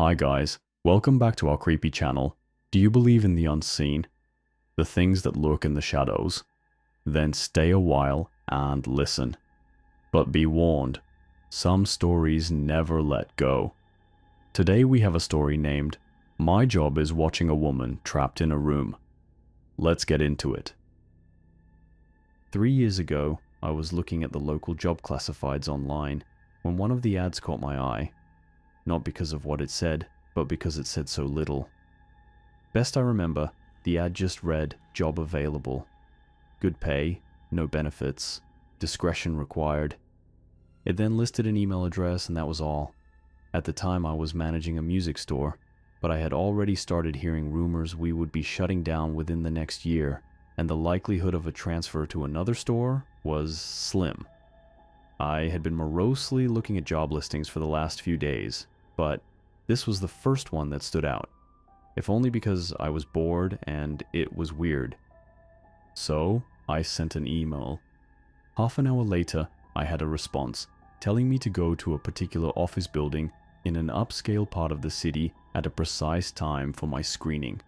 Hi guys, welcome back to our creepy channel. Do you believe in the unseen? The things that lurk in the shadows? Then stay a while and listen. But be warned, some stories never let go. Today we have a story named, My Job is Watching a Woman Trapped in a Room. Let's get into it. 3 years ago, I was looking at the local job classifieds online when one of the ads caught my eye. Not because of what it said, but because it said so little. Best I remember, the ad just read, job available. Good pay, no benefits, discretion required. It then listed an email address and that was all. At the time I was managing a music store, but I had already started hearing rumors we would be shutting down within the next year, and the likelihood of a transfer to another store was slim. I had been morosely looking at job listings for the last few days, but this was the first one that stood out, if only because I was bored and it was weird. So I sent an email. Half an hour later, I had a response, telling me to go to a particular office building in an upscale part of the city at a precise time for my screening.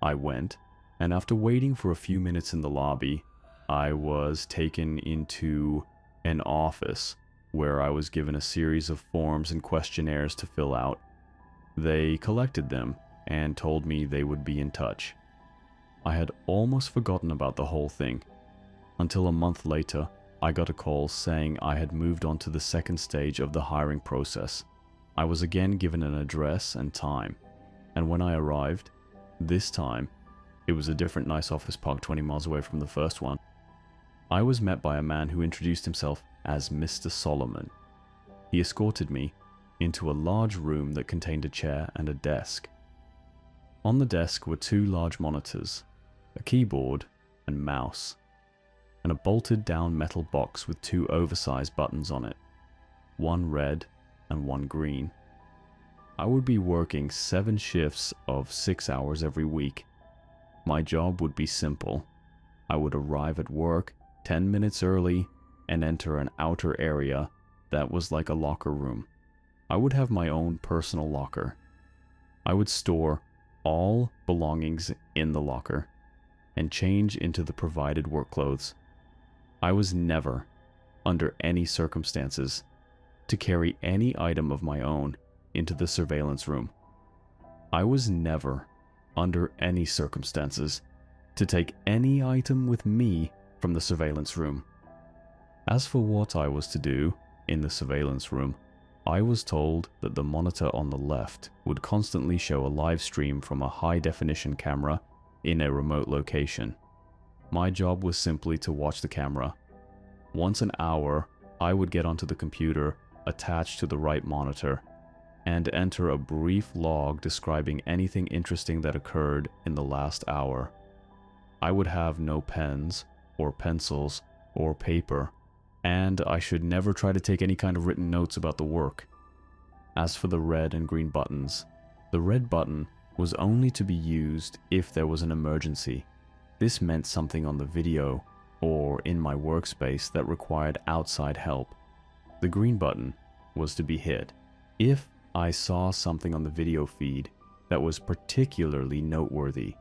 I went, and after waiting for a few minutes in the lobby, I was taken into an office where I was given a series of forms and questionnaires to fill out. They collected them and told me they would be in touch. I had almost forgotten about the whole thing, until a month later I got a call saying I had moved on to the second stage of the hiring process. I was again given an address and time, and when I arrived, this time, it was a different nice office parked 20 miles away from the first one. I was met by a man who introduced himself as Mr. Solomon. He escorted me into a large room that contained a chair and a desk. On the desk were 2 large monitors, a keyboard and mouse, and a bolted down metal box with 2 oversized buttons on it, one red and one green. I would be working 7 shifts of 6 hours every week. My job would be simple. I would arrive at work 10 minutes early and enter an outer area that was like a locker room. I would have my own personal locker. I would store all belongings in the locker and change into the provided work clothes. I was never, under any circumstances, to carry any item of my own into the surveillance room. I was never, under any circumstances, to take any item with me from the surveillance room. As for what I was to do in the surveillance room, I was told that the monitor on the left would constantly show a live stream from a high-definition camera in a remote location. My job was simply to watch the camera. Once an hour, I would get onto the computer attached to the right monitor and enter a brief log describing anything interesting that occurred in the last hour. I would have no pens or pencils or paper, and I should never try to take any kind of written notes about the work. As for the red and green buttons, the red button was only to be used if there was an emergency. This meant something on the video or in my workspace that required outside help. The green button was to be hit if I saw something on the video feed that was particularly noteworthy.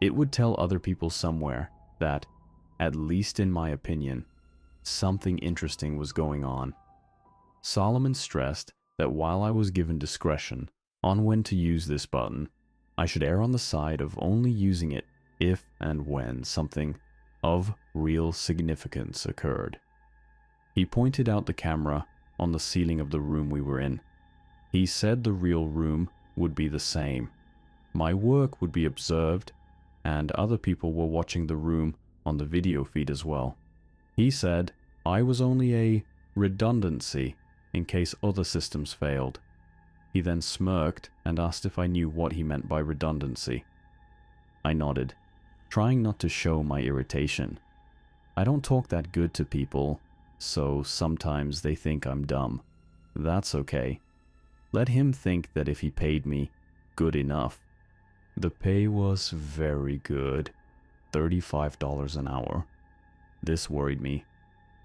It would tell other people somewhere that, at least in my opinion, something interesting was going on. Solomon stressed that while I was given discretion on when to use this button, I should err on the side of only using it if and when something of real significance occurred. He pointed out the camera on the ceiling of the room we were in. He said the real room would be the same. My work would be observed, and other people were watching the room on the video feed as well. He said I was only a redundancy in case other systems failed. He then smirked and asked if I knew what he meant by redundancy. I nodded, trying not to show my irritation. I don't talk that good to people, so sometimes they think I'm dumb. That's okay. Let him think that if he paid me good enough. The pay was very good, $35 an hour. This worried me.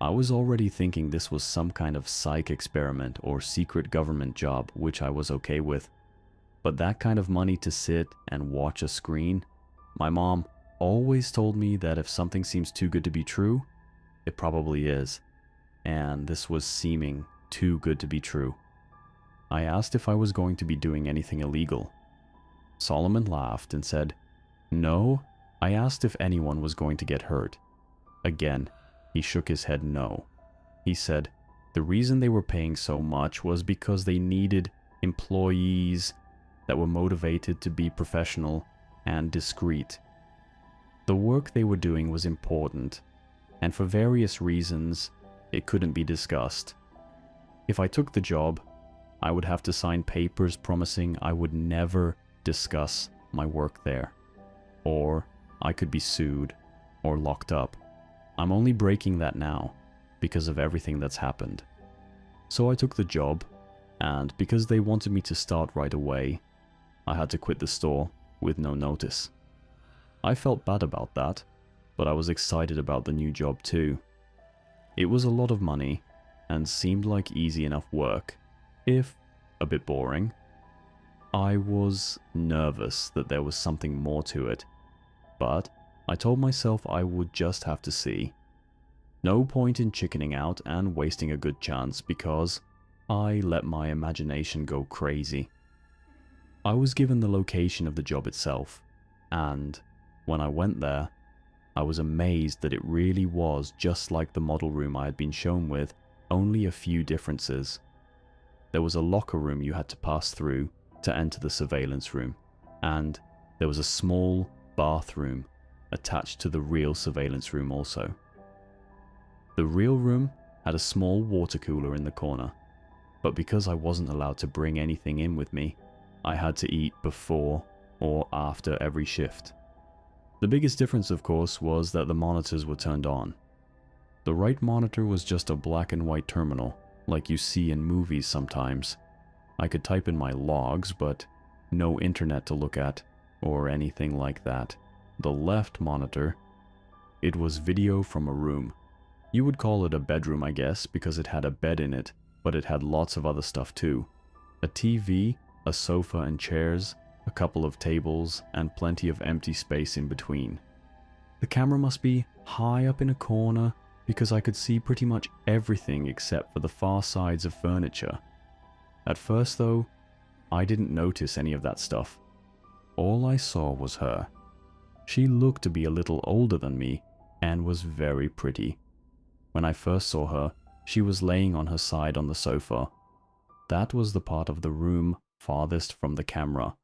I was already thinking this was some kind of psych experiment or secret government job, which I was okay with. But that kind of money to sit and watch a screen, my mom always told me that if something seems too good to be true, it probably is. And this was seeming too good to be true. I asked if I was going to be doing anything illegal. Solomon laughed and said, "No, I asked if anyone was going to get hurt." Again, he shook his head no. He said the reason they were paying so much was because they needed employees that were motivated to be professional and discreet. The work they were doing was important, and for various reasons, it couldn't be discussed. If I took the job, I would have to sign papers promising I would never discuss my work there, or I could be sued or locked up. I'm only breaking that now because of everything that's happened. So I took the job, and because they wanted me to start right away, I had to quit the store with no notice. I felt bad about that, but I was excited about the new job too. It was a lot of money and seemed like easy enough work, if a bit boring. I was nervous that there was something more to it, but I told myself I would just have to see. No point in chickening out and wasting a good chance because I let my imagination go crazy. I was given the location of the job itself, and when I went there, I was amazed that it really was just like the model room I had been shown with, only a few differences. There was a locker room you had to pass through to enter the surveillance room, and there was a small bathroom attached to the real surveillance room also. The real room had a small water cooler in the corner, but because I wasn't allowed to bring anything in with me, I had to eat before or after every shift. The biggest difference, of course, was that the monitors were turned on. The right monitor was just a black and white terminal, like you see in movies sometimes. I could type in my logs, but no internet to look at, or anything like that. The left monitor, it was video from a room. You would call it a bedroom, I guess, because it had a bed in it, but it had lots of other stuff too. A TV, a sofa and chairs, a couple of tables, and plenty of empty space in between. The camera must be high up in a corner because I could see pretty much everything except for the far sides of furniture. At first though, I didn't notice any of that stuff. All I saw was her. She looked to be a little older than me and was very pretty. When I first saw her, she was laying on her side on the sofa. That was the part of the room farthest from the camera,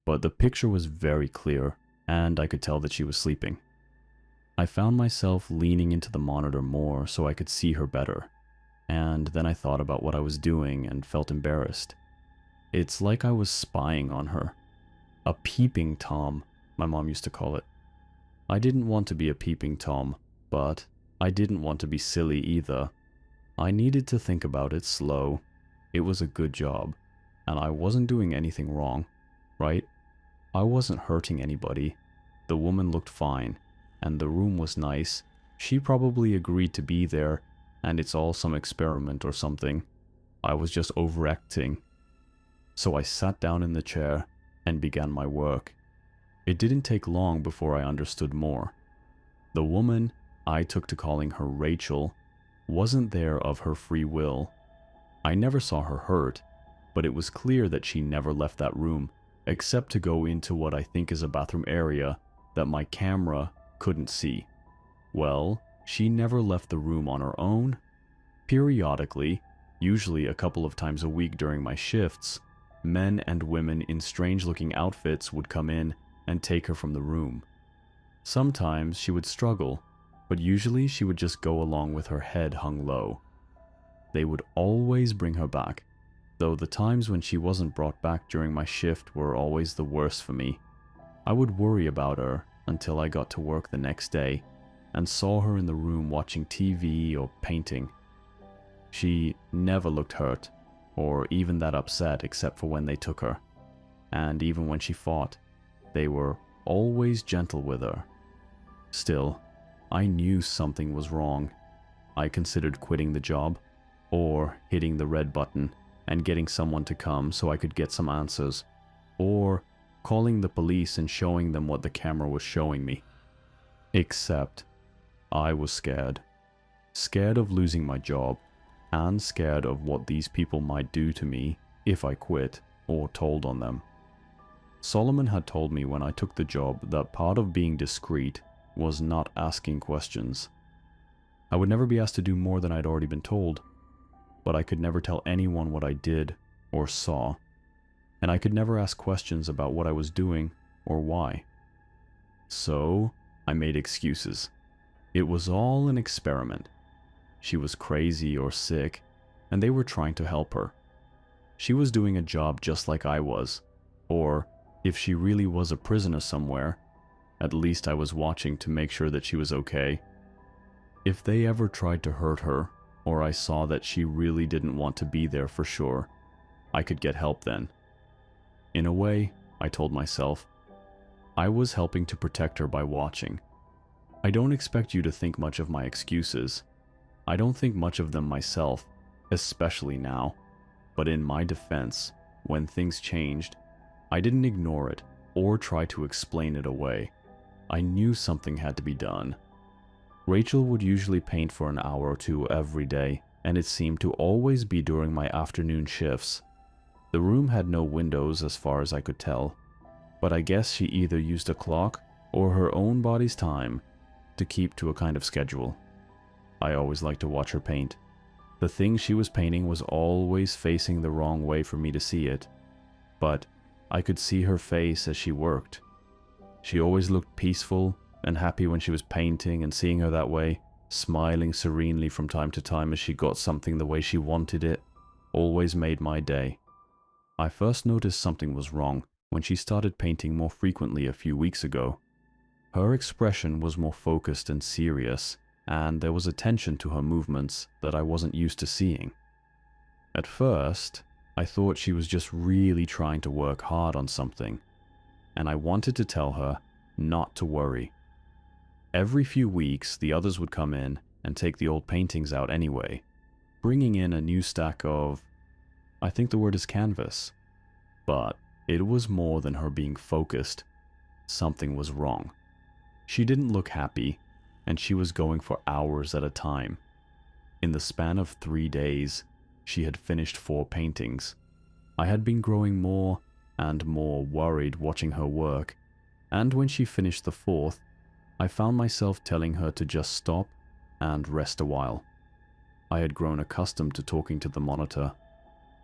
but the picture was very clear, and I could tell that she was sleeping. I found myself leaning into the monitor more so I could see her better, and then I thought about what I was doing and felt embarrassed. It's like I was spying on her. A peeping Tom, my mom used to call it. I didn't want to be a peeping Tom, but I didn't want to be silly either. I needed to think about it slow. It was a good job, and I wasn't doing anything wrong, right? I wasn't hurting anybody. The woman looked fine, and the room was nice. She probably agreed to be there, and it's all some experiment or something. I was just overacting. So I sat down in the chair and began my work. It didn't take long before I understood more. The woman, I took to calling her Rachel, wasn't there of her free will. I never saw her hurt, but it was clear that she never left that room, except to go into what I think is a bathroom area that my camera couldn't see. Well, she never left the room on her own. Periodically, usually a couple of times a week during my shifts, men and women in strange-looking outfits would come in and take her from the room. Sometimes she would struggle, but usually she would just go along with her head hung low. They would always bring her back, though the times when she wasn't brought back during my shift were always the worst for me. I would worry about her until I got to work the next day and saw her in the room watching TV or painting. She never looked hurt or even that upset except for when they took her, and even when she fought, they were always gentle with her. Still, I knew something was wrong. I considered quitting the job, or hitting the red button and getting someone to come so I could get some answers. or calling the police and showing them what the camera was showing me. Except I was scared. Scared of losing my job, and scared of what these people might do to me if I quit or told on them. Solomon had told me when I took the job that part of being discreet was not asking questions. I would never be asked to do more than I'd already been told, but I could never tell anyone what I did or saw, and I could never ask questions about what I was doing or why. So I made excuses. It was all an experiment. She was crazy or sick, and they were trying to help her. She was doing a job just like I was, or if she really was a prisoner somewhere, at least I was watching to make sure that she was okay. If they ever tried to hurt her, or I saw that she really didn't want to be there for sure, I could get help then. In a way, I told myself, I was helping to protect her by watching. I don't expect you to think much of my excuses. I don't think much of them myself, especially now. But in my defense, when things changed, I didn't ignore it or try to explain it away. I knew something had to be done. Rachel would usually paint for an hour or two every day, and it seemed to always be during my afternoon shifts. The room had no windows as far as I could tell, but I guess she either used a clock or her own body's time to keep to a kind of schedule. I always liked to watch her paint. The thing she was painting was always facing the wrong way for me to see it, but I could see her face as she worked. She always looked peaceful and happy when she was painting, and seeing her that way, smiling serenely from time to time as she got something the way she wanted it, always made my day. I first noticed something was wrong when she started painting more frequently a few weeks ago. Her expression was more focused and serious, and there was a tension to her movements that I wasn't used to seeing. At first, I thought she was just really trying to work hard on something, and I wanted to tell her not to worry. Every few weeks, the others would come in and take the old paintings out anyway, bringing in a new stack of, I think the word is canvas. But it was more than her being focused. Something was wrong. She didn't look happy, and she was going for hours at a time. In the span of 3 days, she had finished 4 paintings. I had been growing more and more worried watching her work, and when she finished the 4th, I found myself telling her to just stop and rest a while. I had grown accustomed to talking to the monitor,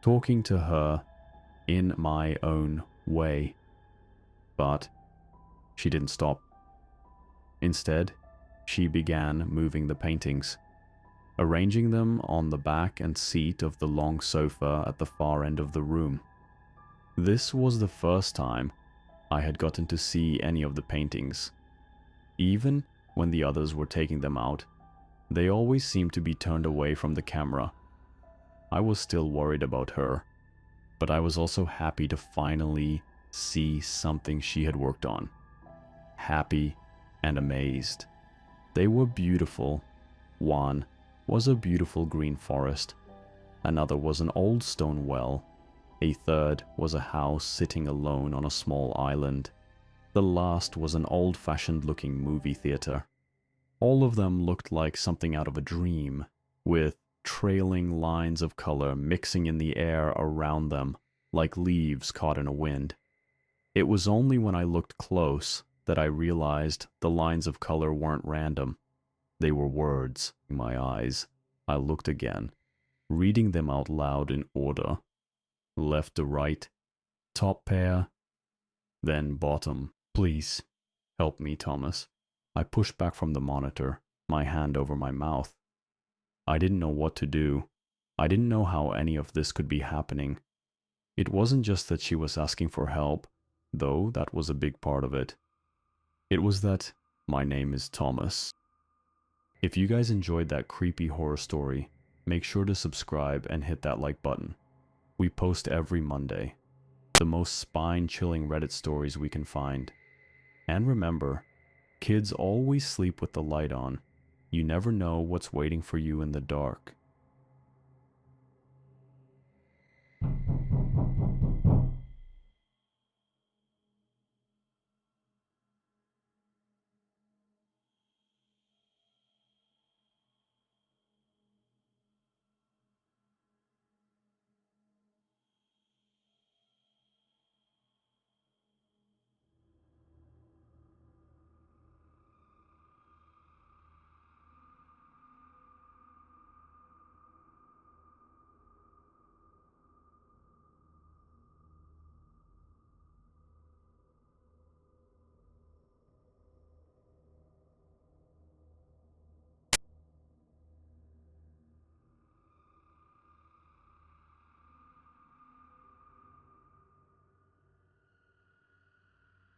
talking to her in my own way. But she didn't stop. Instead, she began moving the paintings, arranging them on the back and seat of the long sofa at the far end of the room. This was the first time I had gotten to see any of the paintings. Even when the others were taking them out, they always seemed to be turned away from the camera. I was still worried about her, but I was also happy to finally see something she had worked on. Happy and amazed. They were beautiful. One was a beautiful green forest. Another was an old stone well. A third was a house sitting alone on a small island. The last was an old-fashioned looking movie theater. All of them looked like something out of a dream, with trailing lines of color mixing in the air around them, like leaves caught in a wind. It was only when I looked close that I realized the lines of color weren't random. They were words in my eyes. I looked again, reading them out loud in order. Left to right, top pair, then bottom. Please, help me, Thomas. I pushed back from the monitor, my hand over my mouth. I didn't know what to do. I didn't know how any of this could be happening. It wasn't just that she was asking for help, though that was a big part of it. It was that my name is Thomas. If you guys enjoyed that creepy horror story, make sure to subscribe and hit that like button. We post every Monday. The most spine-chilling Reddit stories we can find. And remember, kids always sleep with the light on. You never know what's waiting for you in the dark.